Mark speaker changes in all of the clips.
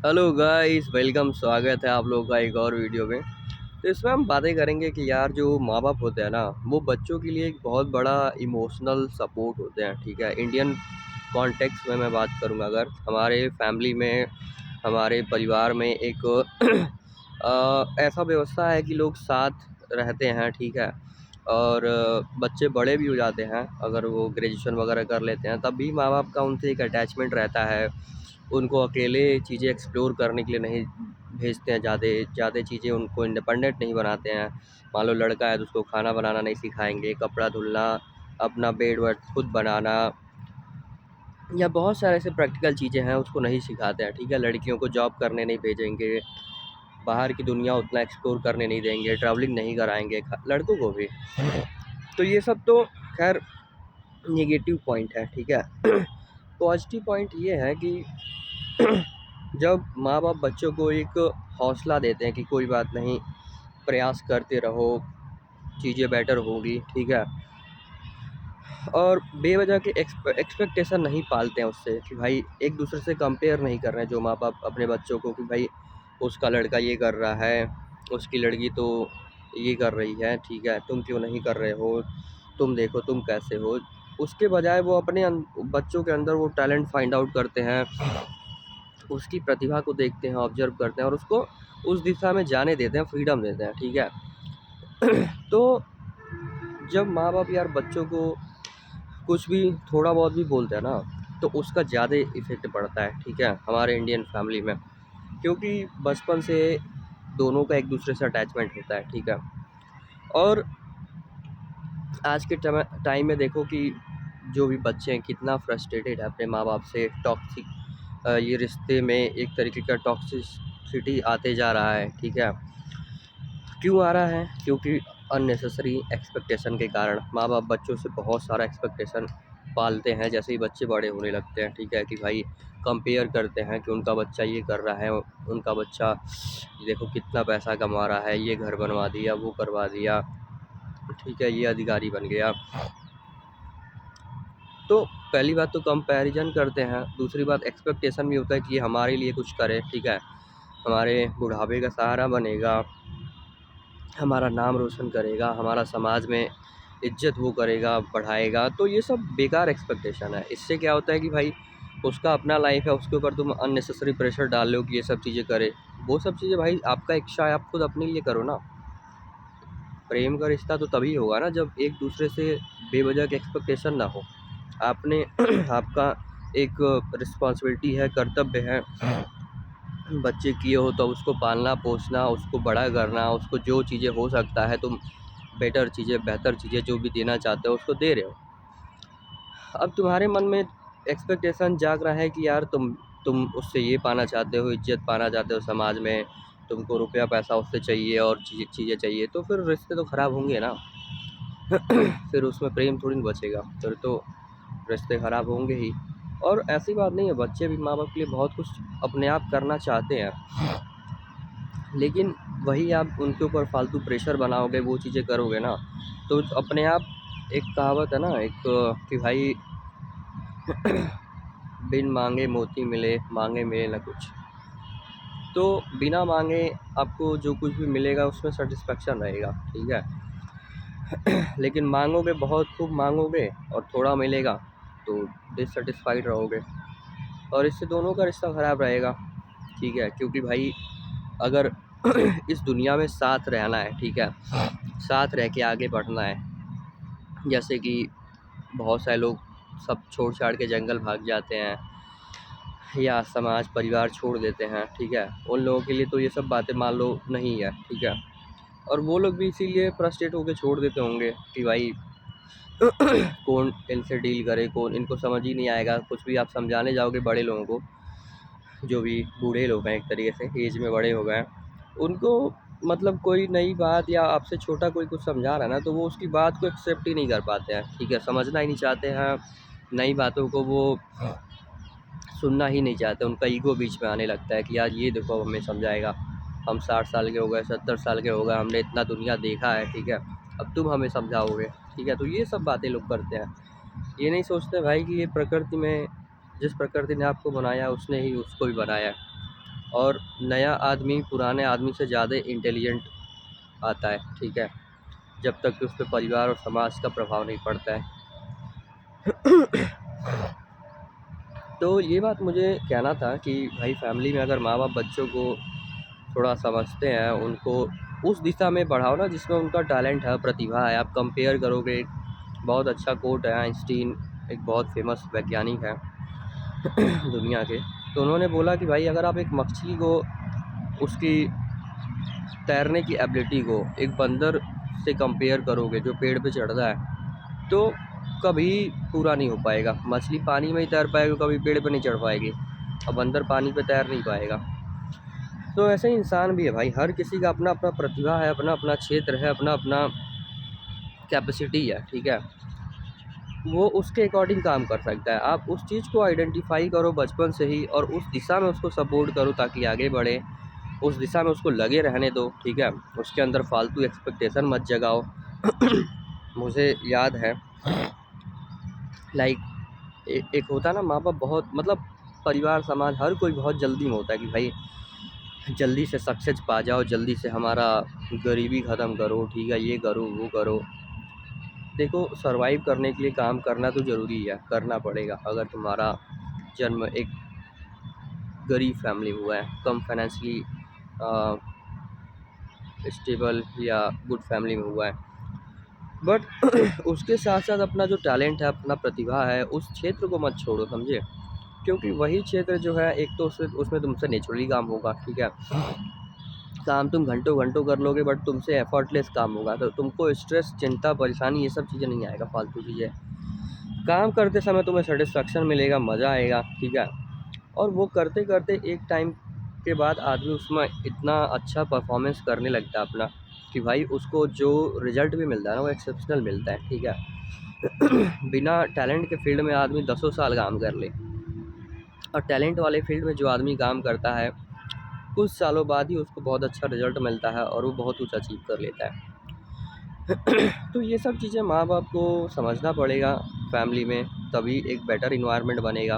Speaker 1: Hello guys, welcome. स्वागत है आप लोगों का एक और वीडियो में। तो इसमें हम बातें करेंगे कि यार जो माँ बाप होते हैं ना, वो बच्चों के लिए एक बहुत बड़ा इमोशनल सपोर्ट होते हैं। ठीक है, इंडियन कॉन्टेक्स्ट में मैं बात करूँगा, अगर हमारे फैमिली में, हमारे परिवार में एक ऐसा व्यवस्था है कि लोग साथ रहते हैं। ठीक है, और बच्चे बड़े भी हो जाते हैं, अगर वो ग्रेजुएशन वगैरह कर लेते हैं, तब भी माँ बाप का उनसे एक अटैचमेंट रहता है। उनको अकेले चीज़ें एक्सप्लोर करने के लिए नहीं भेजते हैं, ज़्यादा ज़्यादा चीज़ें उनको इंडिपेंडेंट नहीं बनाते हैं। मान लो लड़का है तो उसको खाना बनाना नहीं सिखाएंगे, कपड़ा धुलना, अपना बेड वेड खुद बनाना, या बहुत सारे ऐसे प्रैक्टिकल चीज़ें हैं उसको नहीं सिखाते हैं। ठीक है, लड़कियों को जॉब करने नहीं भेजेंगे, बाहर की दुनिया उतना एक्सप्लोर करने नहीं देंगे, ट्रैवलिंग नहीं कराएंगे लड़कों को भी। तो ये सब तो खैर नेगेटिव पॉइंट है। ठीक है पॉजिटिव पॉइंट ये है कि जब माँ बाप बच्चों को एक हौसला देते हैं कि कोई बात नहीं, प्रयास करते रहो, चीज़ें बेटर होगी। ठीक है, और बेवजह के एक्सपेक्टेशन नहीं पालते हैं उससे, कि भाई एक दूसरे से कंपेयर नहीं कर रहे हैं जो माँ बाप अपने बच्चों को, कि भाई उसका लड़का ये कर रहा है, उसकी लड़की तो ये कर रही है, ठीक है, तुम क्यों नहीं कर रहे हो, तुम देखो तुम कैसे हो। उसके बजाय वो अपने बच्चों के अंदर वो टैलेंट फाइंड आउट करते हैं, उसकी प्रतिभा को देखते हैं, ऑब्जर्व करते हैं, और उसको उस दिशा में जाने देते हैं, फ्रीडम देते हैं। ठीक है तो जब माँ बाप यार बच्चों को कुछ भी थोड़ा बहुत भी बोलते हैं ना, तो उसका ज़्यादा इफेक्ट पड़ता है। ठीक है, हमारे इंडियन फैमिली में, क्योंकि बचपन से दोनों का एक दूसरे से अटैचमेंट होता है। ठीक है, और आज के टाइम में देखो कि जो भी बच्चे हैं कितना फ्रस्ट्रेटेड है अपने माँ बाप से। टॉक्सिक ये रिश्ते में एक तरीके का टॉक्सिसिटी आते जा रहा है। ठीक है, क्यों आ रहा है? क्योंकि अननेसेसरी एक्सपेक्टेशन के कारण माँ बाप बच्चों से बहुत सारा एक्सपेक्टेशन पालते हैं जैसे ही बच्चे बड़े होने लगते हैं। ठीक है, कि भाई कंपेयर करते हैं कि उनका बच्चा ये कर रहा है, उनका बच्चा देखो कितना पैसा कमा रहा है, ये घर बनवा दिया, वो करवा दिया, ठीक है, ये अधिकारी बन गया। तो पहली बात तो कंपैरिजन करते हैं, दूसरी बात एक्सपेक्टेशन भी होता है कि ये हमारे लिए कुछ करे। ठीक है, हमारे बुढ़ापे का सहारा बनेगा, हमारा नाम रोशन करेगा, हमारा समाज में इज्जत वो करेगा, बढ़ाएगा। तो ये सब बेकार एक्सपेक्टेशन है। इससे क्या होता है कि भाई उसका अपना लाइफ है, उसके ऊपर तुम अननेसेसरी प्रेशर डाल लो कि ये सब चीज़ें करे। वो सब चीज़ें भाई आपका इच्छा है, आप खुद अपने लिए करो ना। प्रेम का रिश्ता तो तभी होगा ना जब एक दूसरे से बेवजह के एक्सपेक्टेशन ना हो। आपने आपका एक रिस्पॉन्सिबिलिटी है, कर्तव्य है, बच्चे किए हो तो उसको पालना पोसना, उसको बड़ा करना, उसको जो चीज़ें हो सकता है तुम बेटर चीज़ें, बेहतर चीज़ें जो भी देना चाहते हो उसको दे रहे हो। अब तुम्हारे मन में एक्सपेक्टेशन जाग रहा है कि यार तुम उससे ये पाना चाहते हो, इज्जत पाना चाहते हो समाज में, तुमको रुपया पैसा उससे चाहिए और चीज़ें चाहिए, तो फिर रिश्ते तो ख़राब होंगे ना। फिर उसमें प्रेम थोड़ी ना बचेगा, फिर तो रिश्ते ख़राब होंगे ही। और ऐसी बात नहीं है, बच्चे भी माँ बाप के लिए बहुत कुछ अपने आप करना चाहते हैं, लेकिन वही आप उनके ऊपर फालतू प्रेशर बनाओगे, वो चीज़ें करोगे ना, तो अपने आप, एक कहावत है ना एक, कि भाई बिन मांगे मोती मिले, मांगे मिले ना कुछ। तो बिना मांगे आपको जो कुछ भी मिलेगा उसमें सेटिस्फेक्शन रहेगा। ठीक है लेकिन मांगोगे, बहुत खूब मांगोगे और थोड़ा मिलेगा तो डिससेटिस्फाइड रहोगे, और इससे दोनों का रिश्ता ख़राब रहेगा। ठीक है, क्योंकि भाई अगर इस दुनिया में साथ रहना है, ठीक है, साथ रह के आगे बढ़ना है, जैसे कि बहुत सारे लोग सब छोड़ छाड़ के जंगल भाग जाते हैं, या समाज परिवार छोड़ देते हैं। ठीक है, उन लोगों के लिए तो ये सब बातें मान लो नहीं है। ठीक है, और वो लोग भी इसीलिए फ्रस्ट्रेट होकर छोड़ देते होंगे कि भाई कौन इनसे डील करे, कौन, इनको समझ ही नहीं आएगा कुछ भी। आप समझाने जाओगे बड़े लोगों को, जो भी बूढ़े लोग हैं, एक तरीके से एज में बड़े हो गए हैं, उनको मतलब कोई नई बात या आपसे छोटा कोई कुछ समझा रहा है ना, तो वो उसकी बात को एक्सेप्ट ही नहीं कर पाते हैं। ठीक है, समझना ही नहीं चाहते हैं, नई बातों को वो सुनना ही नहीं चाहते। उनका ईगो बीच में आने लगता है कि यार ये देखो हमें समझाएगा, हम 60 साल के हो गए, 70 साल के हो गए, हमने इतना दुनिया देखा है, ठीक है, अब तुम हमें समझाओगे। ठीक है, तो ये सब बातें लोग करते हैं, ये नहीं सोचते भाई कि ये प्रकृति में, जिस प्रकृति ने आपको बनाया उसने ही उसको भी बनाया है। और नया आदमी पुराने आदमी से ज़्यादा इंटेलिजेंट आता है, ठीक है, जब तक कि उस पे परिवार और समाज का प्रभाव नहीं पड़ता है। तो ये बात मुझे कहना था कि भाई फैमिली में अगर माँ बाप बच्चों को थोड़ा समझते हैं, उनको उस दिशा में बढ़ाओ ना जिसमें उनका टैलेंट है, प्रतिभा है। आप कंपेयर करोगे, बहुत अच्छा कोट है, आइंस्टीन एक बहुत फेमस वैज्ञानिक है दुनिया के। तो उन्होंने बोला कि भाई अगर आप एक मछली को, उसकी तैरने की एबिलिटी को एक बंदर से कंपेयर करोगे जो पेड़ पे चढ़ता है, तो कभी पूरा नहीं हो पाएगा। मछली पानी में ही तैर पाएगी, कभी पेड़ पे नहीं चढ़ पाएगी, और बंदर पानी पे तैर नहीं पाएगा। तो ऐसे ही इंसान भी है भाई, हर किसी का अपना अपना प्रतिभा है, अपना अपना क्षेत्र है, अपना अपना कैपेसिटी है, ठीक है, वो उसके अकॉर्डिंग काम कर सकता है। आप उस चीज़ को आइडेंटिफाई करो बचपन से ही, और उस दिशा में उसको सपोर्ट करो ताकि आगे बढ़े, उस दिशा में उसको लगे रहने दो, ठीक है, उसके अंदर फालतू एक्सपेक्टेशन मत जगाओ। मुझे याद है, लाइक एक होता है ना, माँ बाप बहुत मतलब परिवार समाज हर कोई बहुत जल्दी में होता है कि भाई जल्दी से सक्सेस पा जाओ, जल्दी से हमारा गरीबी ख़त्म करो, ठीक है, ये करो वो करो। देखो, सरवाइव करने के लिए काम करना तो ज़रूरी है, करना पड़ेगा। अगर तुम्हारा जन्म एक गरीब फैमिली में हुआ है, कम फाइनेंशियली स्टेबल या गुड फैमिली में हुआ है, बट उसके साथ साथ अपना जो टैलेंट है, अपना प्रतिभा है, उस क्षेत्र को मत छोड़ो, समझे। क्योंकि वही क्षेत्र जो है, एक तो उसमें तुमसे नेचुरली काम होगा, ठीक है, काम तुम घंटों घंटों कर लोगे, बट तुमसे एफर्टलेस काम होगा, तो तुमको स्ट्रेस, चिंता, परेशानी ये सब चीज़ें नहीं आएगा, फालतू चीज़ें। काम करते समय तुम्हें सेटिस्फैक्शन मिलेगा, मज़ा आएगा, ठीक है, और वो करते करते एक टाइम के बाद आदमी उसमें इतना अच्छा परफॉर्मेंस करने लगता है अपना, कि भाई उसको जो रिजल्ट भी मिलता है ना, वो एक्सेप्शनल मिलता है, ठीक है। बिना टैलेंट के फील्ड में आदमी दसों साल काम कर ले, और टैलेंट वाले फील्ड में जो आदमी काम करता है, कुछ सालों बाद ही उसको बहुत अच्छा रिजल्ट मिलता है और वो बहुत कुछ अचीव कर लेता है। तो ये सब चीज़ें माँ बाप को समझना पड़ेगा फैमिली में, तभी एक बेटर इन्वायरमेंट बनेगा।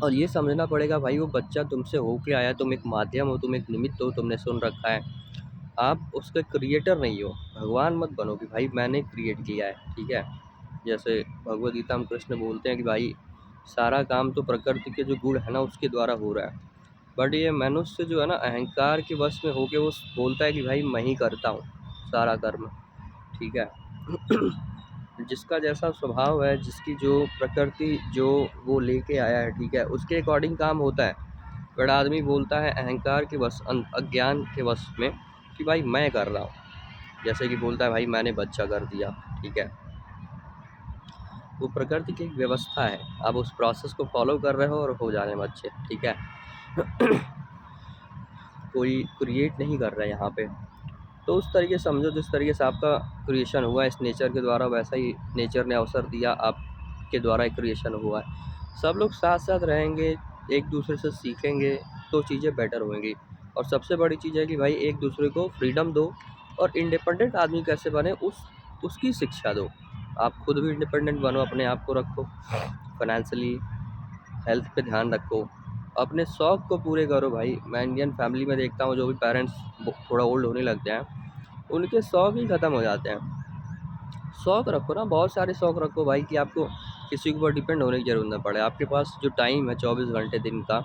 Speaker 1: और ये समझना पड़ेगा भाई, वो बच्चा तुमसे हो के आया, तुम एक माध्यम हो, तुम एक निमित्त हो, तुमने सुन रखा है, आप उसके क्रिएटर नहीं हो। भगवान मत बनो कि भाई मैंने क्रिएट किया है, ठीक है। जैसे भगवद गीता में कृष्ण बोलते हैं कि भाई सारा काम तो प्रकृति के जो गुण है ना उसके द्वारा हो रहा है, बट ये मनुष्य जो है ना, अहंकार के वश में होके वो बोलता है कि भाई मैं ही करता हूँ सारा कर्म, ठीक है। जिसका जैसा स्वभाव है, जिसकी जो प्रकृति जो वो लेके आया है, ठीक है, उसके अकॉर्डिंग काम होता है। बट आदमी बोलता है अहंकार के वश, अज्ञान के वश में, कि भाई मैं कर रहा हूँ। जैसे कि बोलता है भाई मैंने बच्चा कर दिया, ठीक है, वो प्रकृति की एक व्यवस्था है, आप उस प्रोसेस को फॉलो कर रहे हो और हो जाने बच्चे, ठीक है। कोई क्रिएट नहीं कर रहा है यहाँ पे। तो उस तरीके से समझो, जिस तरीके से आपका क्रिएशन हुआ इस नेचर के द्वारा, वैसा ही नेचर ने अवसर दिया, आपके द्वारा एक क्रिएशन हुआ है। सब लोग साथ साथ रहेंगे, एक दूसरे से सीखेंगे, तो चीज़ें बेटर होंगी। और सबसे बड़ी चीज़ है कि भाई एक दूसरे को फ्रीडम दो, और इंडिपेंडेंट आदमी कैसे बने उसकी शिक्षा दो। आप खुद भी इंडिपेंडेंट बनो, अपने आप को रखो फाइनेंशियली, हेल्थ पे ध्यान रखो, अपने शौक़ को पूरे करो भाई। मैं इंडियन फैमिली में देखता हूँ, जो भी पेरेंट्स थोड़ा ओल्ड होने लगते हैं, उनके शौक़ ही ख़त्म हो जाते हैं। शौक़ रखो ना, बहुत सारे शौक़ रखो भाई, कि आपको किसी के ऊपर डिपेंड होने की ज़रूरत ना पड़े। आपके पास जो टाइम है 24 घंटे दिन का,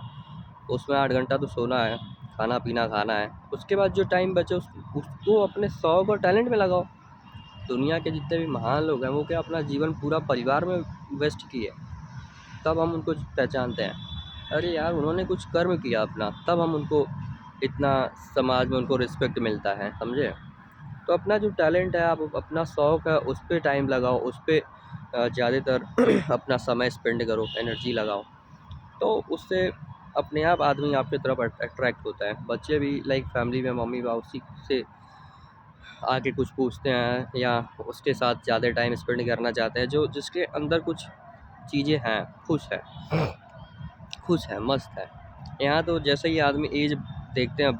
Speaker 1: उसमें 8 घंटा तो सोना है, खाना पीना खाना है, उसके बाद जो टाइम बचे उसको अपने शौक़ और टैलेंट में लगाओ। दुनिया के जितने भी महान लोग हैं, वो क्या अपना जीवन पूरा परिवार में वेस्ट किए, तब हम उनको पहचानते हैं। अरे यार, उन्होंने कुछ कर्म किया अपना, तब हम उनको इतना समाज में उनको रिस्पेक्ट मिलता है, समझे। तो अपना जो टैलेंट है, आप अपना शौक़ है, उस पर टाइम लगाओ, उस पर ज़्यादातर अपना समय स्पेंड करो, एनर्जी लगाओ, तो उससे अपने आप आदमी आपकी तरफ अट्रैक्ट होता है। बच्चे भी लाइक फैमिली में मम्मी पापा उसी से आके कुछ पूछते हैं, या उसके साथ ज़्यादा टाइम स्पेंड करना चाहते हैं, जो जिसके अंदर कुछ चीज़ें हैं, खुश है, मस्त है। यहाँ तो जैसे ही आदमी एज देखते हैं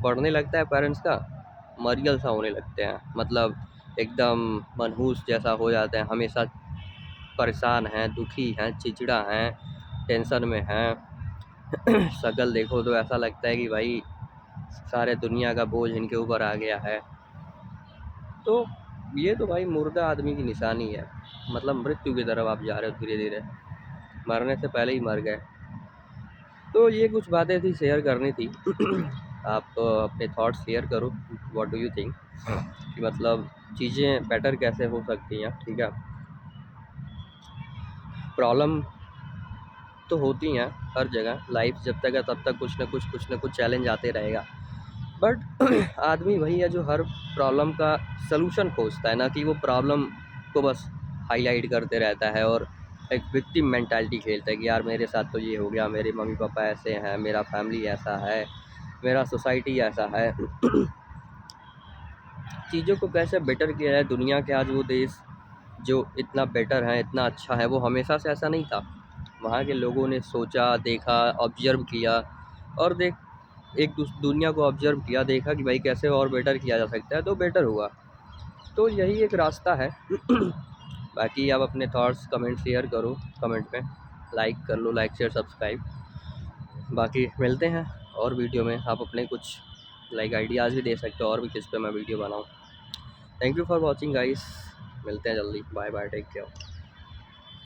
Speaker 1: बढ़ने लगता है पेरेंट्स का, मरियल सा होने लगते हैं, मतलब एकदम मनहूस जैसा हो जाते हैं, हमेशा परेशान हैं, दुखी हैं, चिड़चिड़ा हैं, टेंशन में हैं, शक्ल देखो तो ऐसा लगता है कि भाई सारे दुनिया का बोझ इनके ऊपर आ गया है। तो ये तो भाई मुर्दा आदमी की निशानी है, मतलब मृत्यु की तरफ आप जा रहे हो धीरे धीरे, मरने से पहले ही मर गए। तो ये कुछ बातें थी, शेयर करनी थी। आप अपने थॉट्स शेयर करो, व्हाट डू यू थिंक कि मतलब चीज़ें बेटर कैसे हो सकती हैं, ठीक है। प्रॉब्लम तो होती हैं हर जगह, लाइफ जब तक है तब तक कुछ ना कुछ चैलेंज आते रहेगा। बट आदमी वही है जो हर प्रॉब्लम का सलूशन खोजता है, ना कि वो प्रॉब्लम को बस हाईलाइट करते रहता है और एक विक्टिम मेंटालिटी खेलता है कि यार मेरे साथ तो ये हो गया, मेरे मम्मी पापा ऐसे हैं, मेरा फैमिली ऐसा है, मेरा सोसाइटी ऐसा है। चीज़ों को कैसे बेटर किया है, दुनिया के आज वो देश जो इतना बेटर है, इतना अच्छा है, वो हमेशा से ऐसा नहीं था। वहाँ के लोगों ने सोचा, देखा, ऑब्जर्व किया और एक दुनिया को ऑब्जर्व किया, देखा कि भाई कैसे और बेटर किया जा सकता है, तो बेटर हुआ। तो यही एक रास्ता है। बाकी आप अपने थॉट्स कमेंट शेयर करो, कमेंट में लाइक कर लो, लाइक शेयर सब्सक्राइब। बाकी मिलते हैं और वीडियो में, आप अपने कुछ लाइक आइडियाज़ भी दे सकते हो और भी किस पे मैं वीडियो बनाऊँ। Thank you for watching guys, मिलते हैं जल्दी, बाय बाय, टेक केयर।